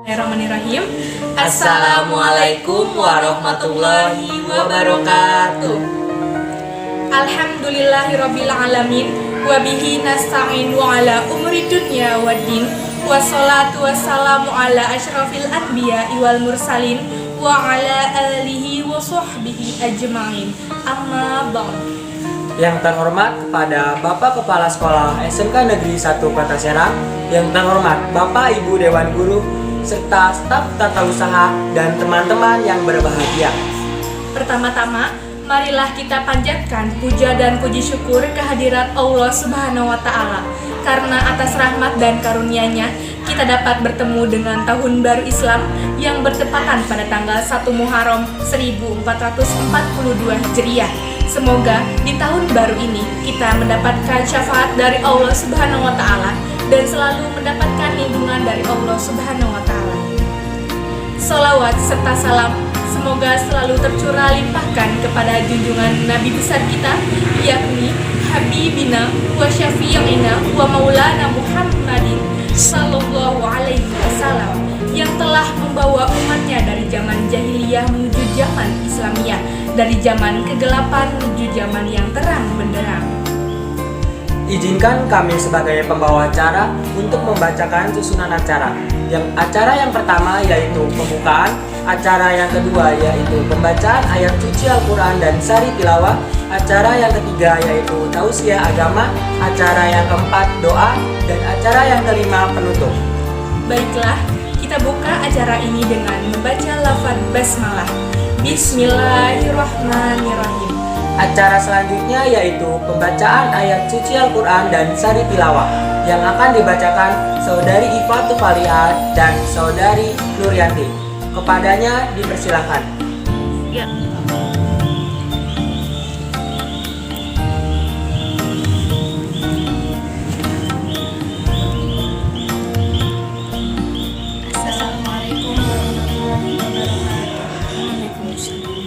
Bismillahirrahmanirrahim. Assalamualaikum warahmatullahi wabarakatuh. Alhamdulillahirabbil alamin wa bihi nasta'inu ala umri dunya waddin. Wassalatu wassalamu ala asyrafil anbiya'i wal mursalin wa ala alihi wa sahbihi ajma'in. Amma ba'd. Yang terhormat kepada Bapak Kepala Sekolah SMK Negeri 1 Kota Serang, yang terhormat Bapak Ibu Dewan Guru, serta staf tata usaha dan teman-teman yang berbahagia. Pertama-tama, marilah kita panjatkan puja dan puji syukur kehadirat Allah Subhanahu wa Ta'ala, karena atas rahmat dan karunia-Nya kita dapat bertemu dengan tahun baru Islam yang bertepatan pada tanggal 1 Muharram 1442 Hijriah. Semoga di tahun baru ini kita mendapatkan syafaat dari Allah Subhanahu wa Ta'ala dan selalu mendapatkan lindungan dari Allah Subhanahu wa Ta'ala. Sholawat serta salam semoga selalu tercurah limpahkan kepada junjungan Nabi besar kita, yakni Habibina wa Syafi'ina wa Maulana Muhammadin sallallahu alaihi wasallam, yang telah membawa umatnya dari zaman jahiliyah menuju zaman Islamiyah, dari zaman kegelapan menuju zaman yang terang benderang. Izinkan kami sebagai pembawa acara untuk membacakan susunan acara. Acara yang pertama yaitu pembukaan, acara yang kedua yaitu pembacaan ayat suci Al-Quran dan sari tilawah, acara yang ketiga yaitu tausiah agama, acara yang keempat doa, dan acara yang kelima penutup. Baiklah, kita buka acara ini dengan membaca lafaz basmalah. Bismillahirrahmanirrahim. Acara selanjutnya yaitu pembacaan ayat suci Al-Quran dan sari tilawah yang akan dibacakan Saudari Ifatul Falihah dan Saudari Nuryanti. Kepadanya dipersilahkan. Ya. Assalamualaikum warahmatullahi wabarakatuh. Waalaikumsalam.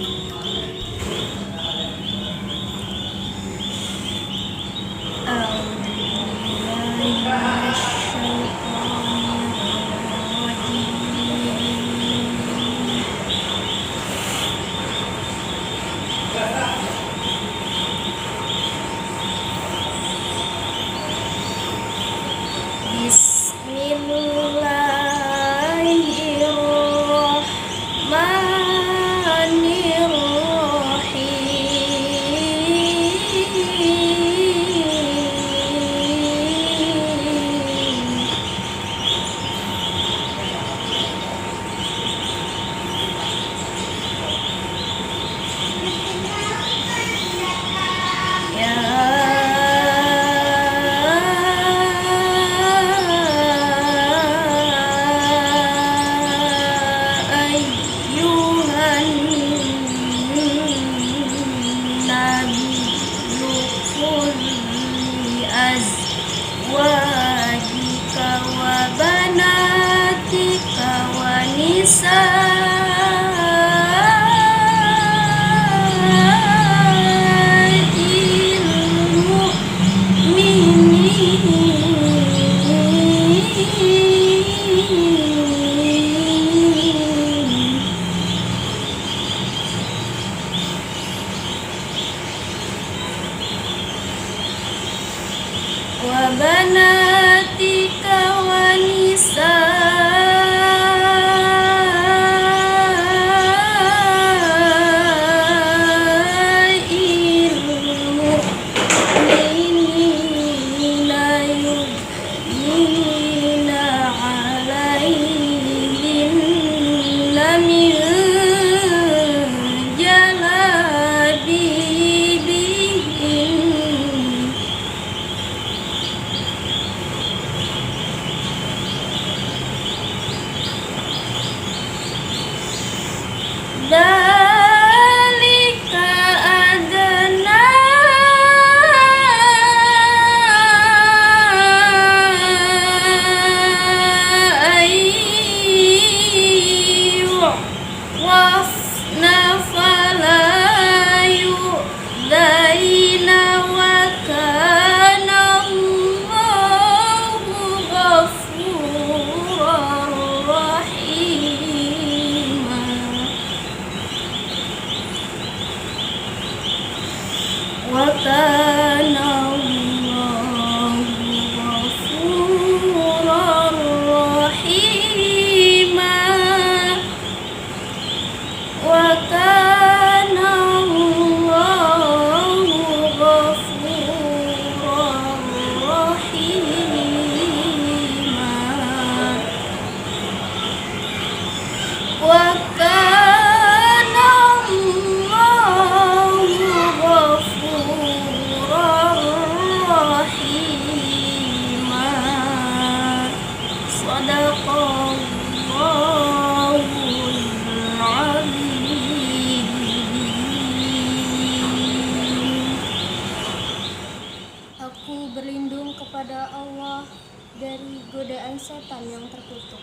setan yang terkutuk.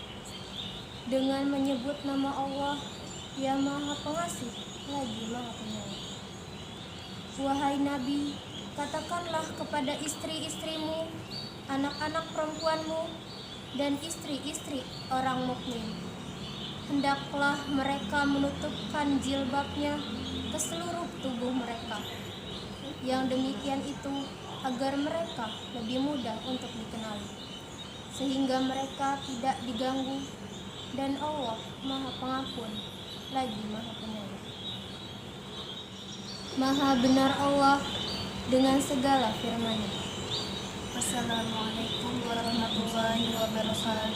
Dengan menyebut nama Allah yang Maha Pengasih lagi Maha Penyayang. Wahai Nabi, katakanlah kepada istri-istrimu, anak-anak perempuanmu, dan istri-istri orang mukmin, hendaklah mereka menutupkan jilbabnya ke seluruh tubuh mereka. Yang demikian itu agar mereka lebih mudah untuk dikenali, sehingga mereka tidak diganggu, dan Allah Maha Pengampun lagi Maha Penyayang. Maha benar Allah dengan segala firman-Nya. Assalamualaikum warahmatullahi wabarakatuh.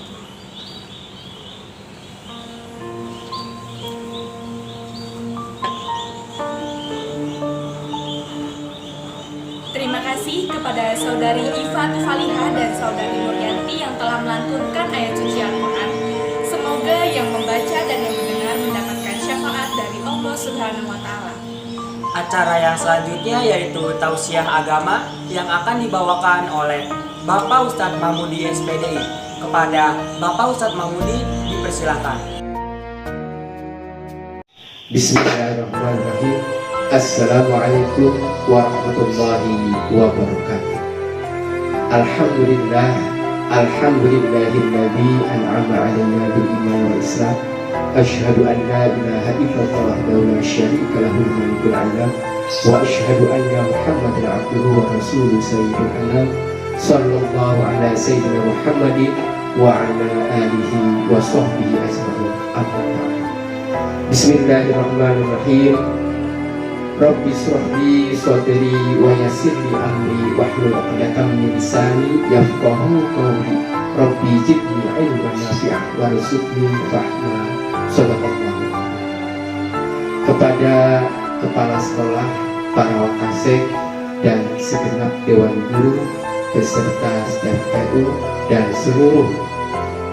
Terima kasih kepada Saudari Iva Tufaliha dan Saudari Nuryanti yang telah melantunkan ayat suci Al-Quran. Semoga yang membaca dan yang mendengar mendapatkan syafaat dari Allah Subhanahu wa Ta'ala. Acara yang selanjutnya yaitu tausiah agama yang akan dibawakan oleh Bapak Ustadz Mahmudi SPDI. Kepada Bapak Ustadz Mahmudi dipersilahkan. Bismillahirrahmanirrahim. Assalamualaikum warahmatullahi wabarakatuh. Alhamdulillahilladzi an'ama 'alaina bil iman wal islam. Asyhadu an la ilaha illallah wahdahu la syarika lahu malikul alam wa asyhadu anna Muhammadan 'abduhu wa rasuluhu sayyidul anam. Sallallahu ala sayyidina Muhammadin wa ala alihi wa sahbihi ajma'in. Amma ba'd. Bismillahirrahmanirrahim. Rabbi shrahli sadri wa yassirli amri wahlul 'uqdatam min lisani yafqahu qawli. Rabbi zidni ilman nafi'an warzuqni fahma. Shadaqallahu. Kepada kepala sekolah, para wakasek, dan segenap dewan guru beserta staf PU dan seluruh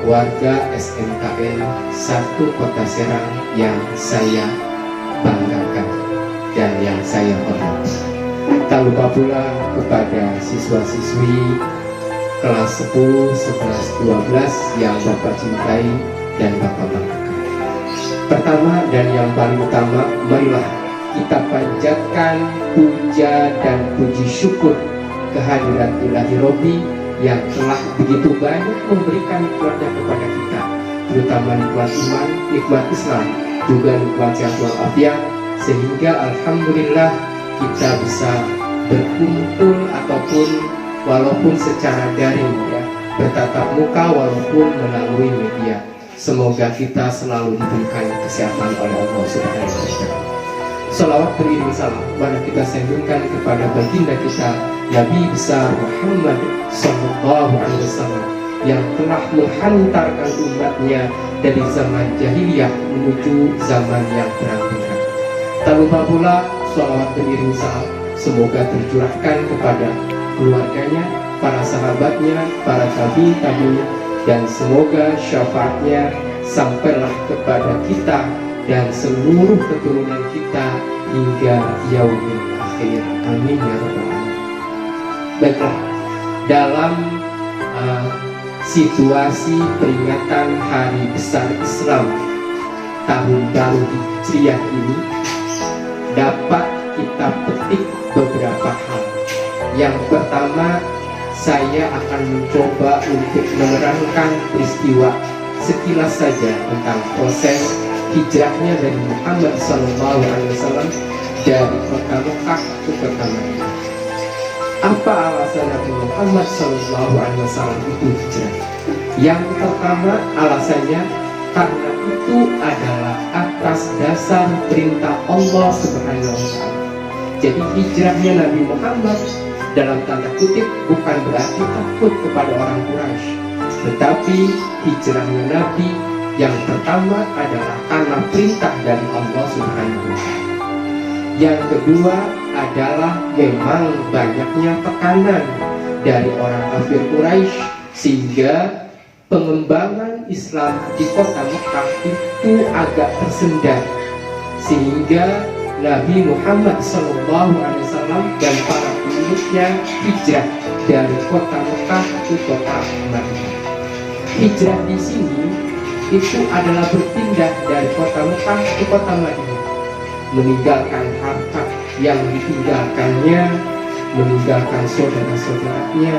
warga SMKN 1 Kota Serang yang saya banggakan dan yang saya hormati. Tak lupa pula kepada siswa-siswi kelas 10, 11, 12 yang Bapak cintai dan Bapak banggakan. Pertama dan yang paling utama, marilah kita panjatkan puja dan puji syukur kehadirat Ilahi Robbi yang telah begitu banyak memberikan nikmatnya kepada kita, terutama nikmat iman, nikmat Islam, juga nikmat sehat walafiat, sehingga alhamdulillah kita bisa berkumpul ataupun walaupun secara daring ya, bertatap muka walaupun melalui media. Semoga kita selalu diberikan kesehatan oleh Allah Subhanahu wa Ta'ala. Salawat beriring salam mari kita sanjungkan kepada baginda kita Nabi besar Muhammad Sallallahu Alaihi Wasallam yang telah menghantarkan umatnya dari zaman jahiliyah menuju zaman yang terang-benderang. Tak lupa pula salawat beriring salam semoga tercurahkan kepada keluarganya, para sahabatnya, para tabi'in, dan semoga syafaatnya sampailah kepada kita dan seluruh keturunan kita hingga yaumil akhir. Amin ya rabbal alamin. Baiklah, dalam situasi peringatan Hari Besar Islam Tahun Baru Hijriah ini dapat kita petik beberapa hal. Yang pertama, saya akan mencoba untuk menerangkan peristiwa sekilas saja tentang proses hijrahnya dari Muhammad SAW dari kota Mekah ke kota Madinah. Apa alasan Nabi Muhammad SAW itu hijrah? Yang pertama alasannya karena itu adalah atas dasar perintah Allah Subhanahu wa Ta'ala. Jadi hijrahnya Nabi Muhammad dalam tanda kutip bukan berarti takut kepada orang Quraisy, tetapi hijrahnya Nabi yang pertama adalah karena perintah dari Allah Subhanahu wa Ta'ala. Yang kedua adalah memang banyaknya tekanan dari orang kafir Quraisy sehingga pengembangan Islam di kota Mekah itu agak tersendat, sehingga Nabi Muhammad SAW dan para pengikutnya hijrah dari kota Mekah ke kota Madinah. hijrah di sini itu adalah berpindah dari kota Mekah ke kota Madinah, meninggalkan harta yang ditinggalkannya, meninggalkan saudara-saudaranya,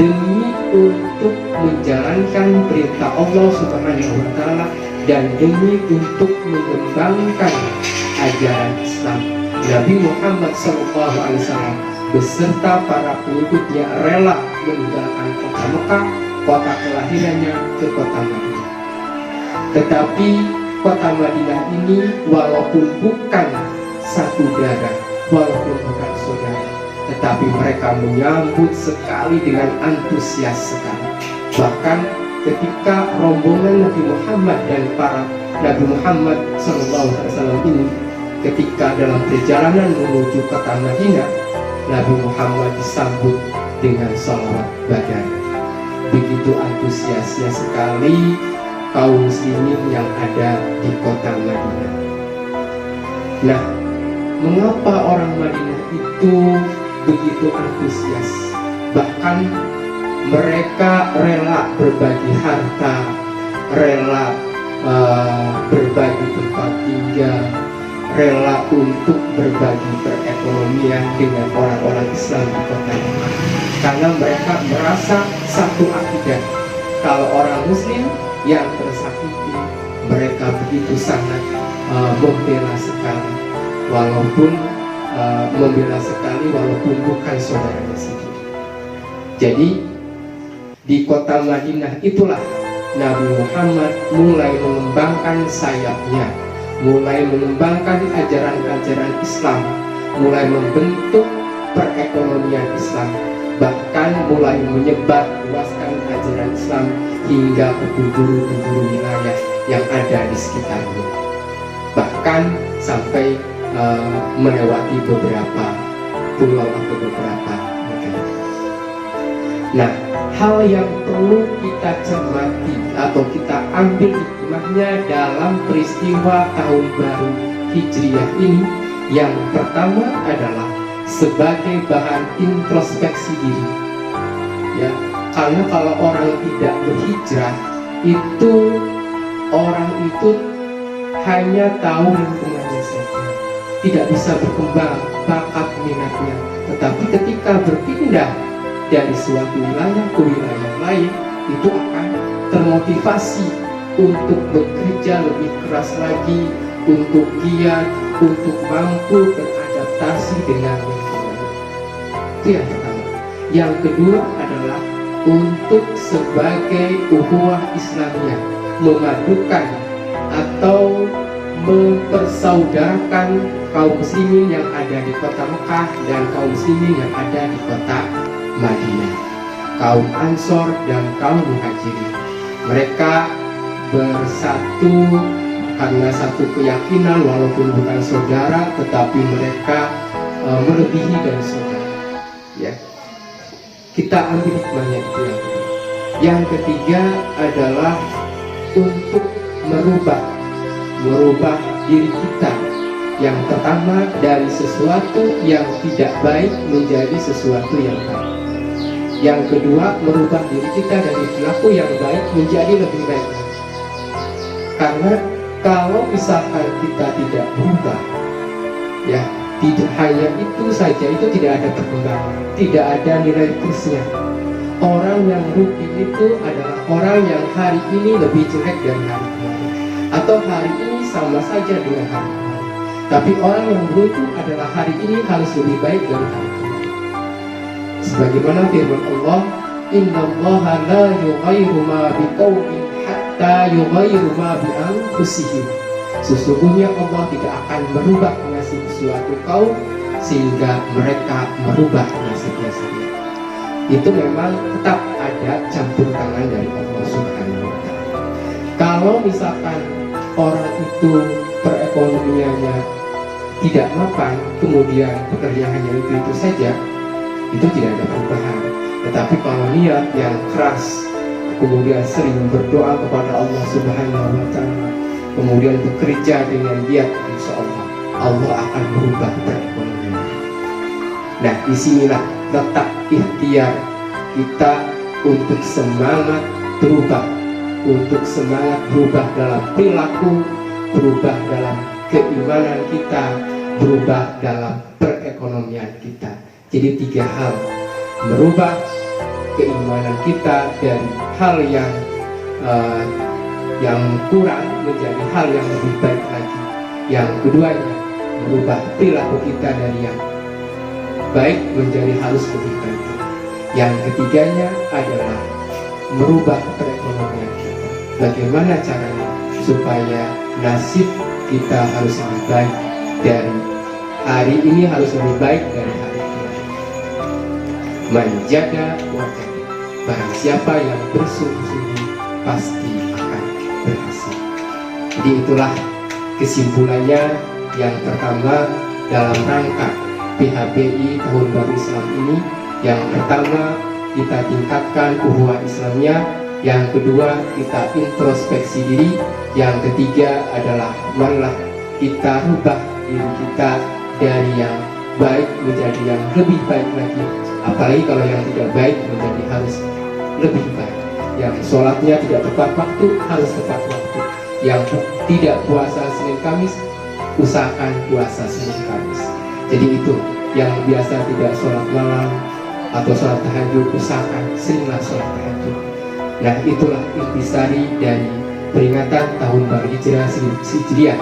demi untuk menjalankan perintah Allah Subhanahu wa Ta'ala dan demi untuk mengembangkan ajaran Islam. Nabi Muhammad SAW beserta para pengikutnya rela meninggalkan kota Mekah, kota kelahirannya, ke kota Madinah. Tetapi kota Madinah ini walaupun bukan satu darah, walaupun bukan saudara, tetapi mereka menyambut sekali dengan antusias sekali. Bahkan ketika rombongan Nabi Muhammad dan para Nabi Muhammad SAW ini ketika dalam perjalanan menuju kota Madinah, Nabi Muhammad disambut dengan sholawat badar. Begitu antusiasnya sekali kaum muslimin yang ada di kota Madinah. Nah, mengapa orang Madinah itu begitu antusias? Bahkan mereka rela berbagi harta, rela berbagi tempat tinggal, rela untuk berbagi perekonomian dengan orang-orang Islam di kota ini. Karena mereka merasa satu akidah, kalau orang Muslim yang tersakiti, mereka begitu sangat membela sekali, walaupun bukan saudaranya sendiri. Jadi di kota Madinah itulah Nabi Muhammad mulai mengembangkan sayapnya, mulai mengembangkan ajaran-ajaran Islam, mulai membentuk perekonomian Islam, bahkan mulai menyebar luaskan ajaran Islam hingga ke penjuru-penjuru wilayah yang ada di sekitarnya, bahkan sampai melewati beberapa pulau atau beberapa negara. Nah, hal yang perlu kita cermati atau kita ambil hikmahnya dalam peristiwa tahun baru Hijriah ini, yang pertama adalah sebagai bahan introspeksi diri. Ya, karena kalau orang tidak berhijrah, itu orang itu hanya tahu lingkungannya saja, tidak bisa berkembang bakat minatnya. Tetapi ketika berpindah dari suatu wilayah ke wilayah lain, itu akan termotivasi untuk bekerja lebih keras lagi, untuk giat, untuk mampu beradaptasi dengan lingkungan. Itu yang pertama. Yang kedua adalah untuk sebagai ukhuwah Islamiyah, memadukan atau mempersaudarakan kaum muslimin yang ada di kota Mekah dan kaum muslimin yang ada di kota Madinah, kaum Ansor dan kaum Muhajirin. Mereka bersatu karena satu keyakinan, walaupun bukan saudara, tetapi mereka melebihi dari saudara. Ya, kita ambil hikmahnya itu yang kedua. Yang ketiga adalah untuk merubah diri kita. Yang pertama, dari sesuatu yang tidak baik menjadi sesuatu yang baik. Yang kedua, merubah diri kita dari perilaku yang baik menjadi lebih baik. Karena kalau misalkan kita tidak berubah, ya, tidak hanya itu saja, itu tidak ada perkembangan, tidak ada nilai plusnya. Orang yang rugi itu adalah orang yang hari ini lebih jelek dari hari kemarin, atau hari ini sama saja dengan hari kemarin. Tapi orang yang beruntung adalah hari ini harus lebih baik dari hari kemarin. Sebagaimana firman Allah, "Innallaha la yughayyiru ma biqaumin hatta yughayyiru ma bi anfusihim." Sesungguhnya Allah tidak akan merubah nasib suatu kaum sehingga mereka merubah nasibnya sendiri. Itu memang tetap ada campur tangan dari Allah Subhanahu wa Ta'ala. Kalau misalkan orang itu perekonomiannya tidak mapan, kemudian pekerjaannya itu saja, itu tidak ada perubahan. Tetapi kalau niat yang keras, kemudian sering berdoa kepada Allah Subhanahu wa Ta'ala, kemudian bekerja dengan giat, insya Allah akan merubah perekonomian. Nah, disinilah letak ikhtiar kita untuk semangat berubah, untuk semangat berubah dalam perilaku, berubah dalam keimanan kita, berubah dalam perekonomian kita. Jadi 3 hal: merubah keimanan kita dari hal yang kurang menjadi hal yang lebih baik lagi. Yang keduanya, merubah perilaku kita dari yang baik menjadi harus lebih baik. Yang ketiganya adalah merubah perekonomian kita. Bagaimana caranya supaya nasib kita harus lebih baik dari hari ini, harus lebih baik dari hari kemarin. Menjaga wajah. Barang siapa yang bersungguh-sungguh pasti akan berhasil. Jadi itulah kesimpulannya. Yang pertama, dalam rangka PHBI Tahun Baru Islam ini, yang pertama kita tingkatkan ukhuwah Islamnya, yang kedua kita introspeksi diri, yang ketiga adalah marilah kita rubah diri kita dari yang baik menjadi yang lebih baik lagi, apalagi kalau yang tidak baik menjadi harus lebih baik. Yang sholatnya tidak tepat waktu harus tepat waktu, yang tidak puasa Senin Kamis usahakan puasa Senin Kamis. Jadi itu yang biasa tidak sholat malam atau sholat tahajud, usahakan seringlah sholat tahajud. Nah, itulah intisari dari peringatan Tahun Baru Hijriah 1442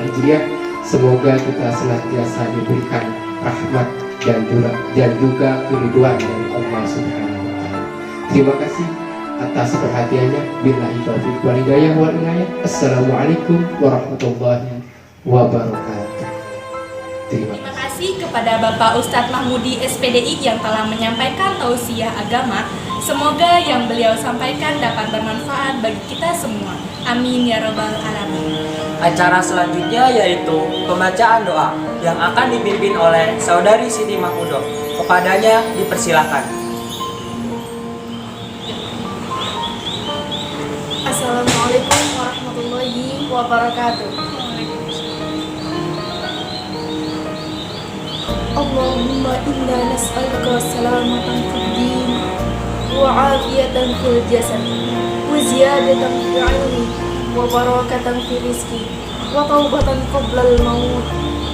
Hijriah. Semoga kita senantiasa diberikan rahmat dan juga keridhaan dari Allah Subhanahu wa Ta'ala. Terima kasih atas perhatiannya. Billahi taufiq wal hidayah wal inayah. Assalamualaikum warahmatullahi wabarakatuh. Terima kasih kepada Bapak Ustadz Mahmudi SPDI yang telah menyampaikan tausiah agama. Semoga yang beliau sampaikan dapat bermanfaat bagi kita semua. Amin ya rabbal alamin. Acara selanjutnya yaitu pembacaan doa yang akan dipimpin oleh Saudari Siti Mahmudoh. Kepadanya dipersilakan. Assalamualaikum warahmatullahi wabarakatuh. Allahumma inna nas'aluka salamatan fid din wa afiyatan fil jasad wa ziyadatan fil ilmi wa barakatan fil rizqi wa taubatan qabla al maut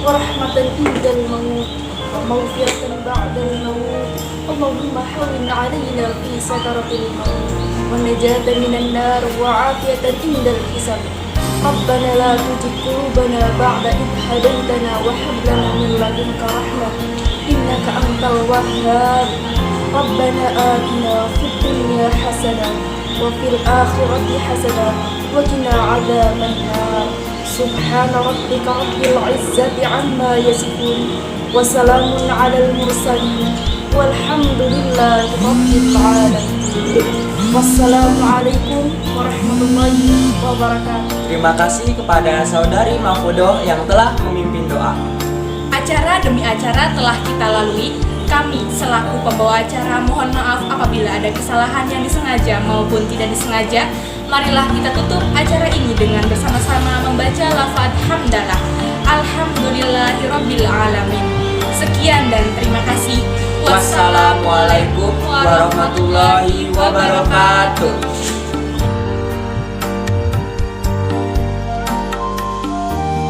wa rahmatan indal maut wa maghfiratan ba'da al maut. Allahumma hawwin 'alaina fi sakaratil maut wa najatan minan nar wa afiyatan indal hisab. ربنا لا تزغ قلوبنا بعد إذ هديتنا وهب لنا من لدنك رحمة إنك أنت الوهاب. ربنا آتنا في الدنيا حسنة وفي الآخرة حسنة وقنا عذاب النار. سبحان ربك رب العزة عما يصفون وسلام على المرسلين والحمد لله رب العالمين. Wassalamualaikum warahmatullahi wabarakatuh. Terima kasih kepada Saudari Mahmudoh yang telah memimpin doa. Acara demi acara telah kita lalui. Kami selaku pembawa acara mohon maaf apabila ada kesalahan yang disengaja maupun tidak disengaja. Marilah kita tutup acara ini dengan bersama-sama membaca lafaz hamdalah. Alhamdulillahirabbil alamin. Sekian dan terima kasih. Wassalamualaikum warahmatullahi wabarakatuh.